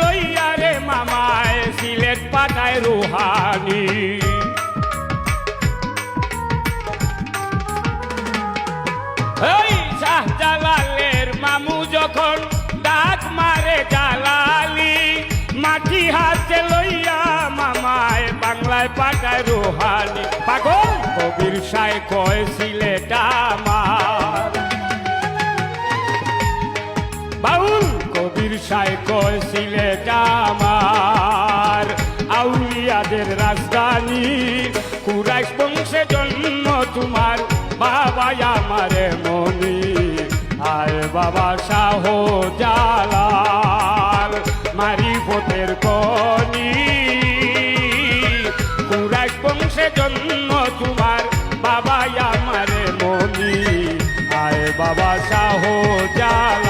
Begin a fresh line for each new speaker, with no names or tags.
লইয়া রে মামায় সিলেট পাঠায় রুহানি। এই শাহজালালের মামু যখন ডাক মারে জালালি, মাটি হাতে লইয়া মামায় বাংলায় পাঠায় রুহানি। পাগল কবির সাই কয় সিলেট আমার, বাউল কবির সাই কয় সিলেট আমার, আউলিয়াদের রাজধানী, কুরাইশ বংশে জন্ম তোমার, বাবা আমারে মনি। আয় বাবা শাহ জালাল মারিফতের কনি, কুরাইশ বংশে জন্ম তোমার, বাবা আমারে মনি। আয় বাবা শাহ জালাল।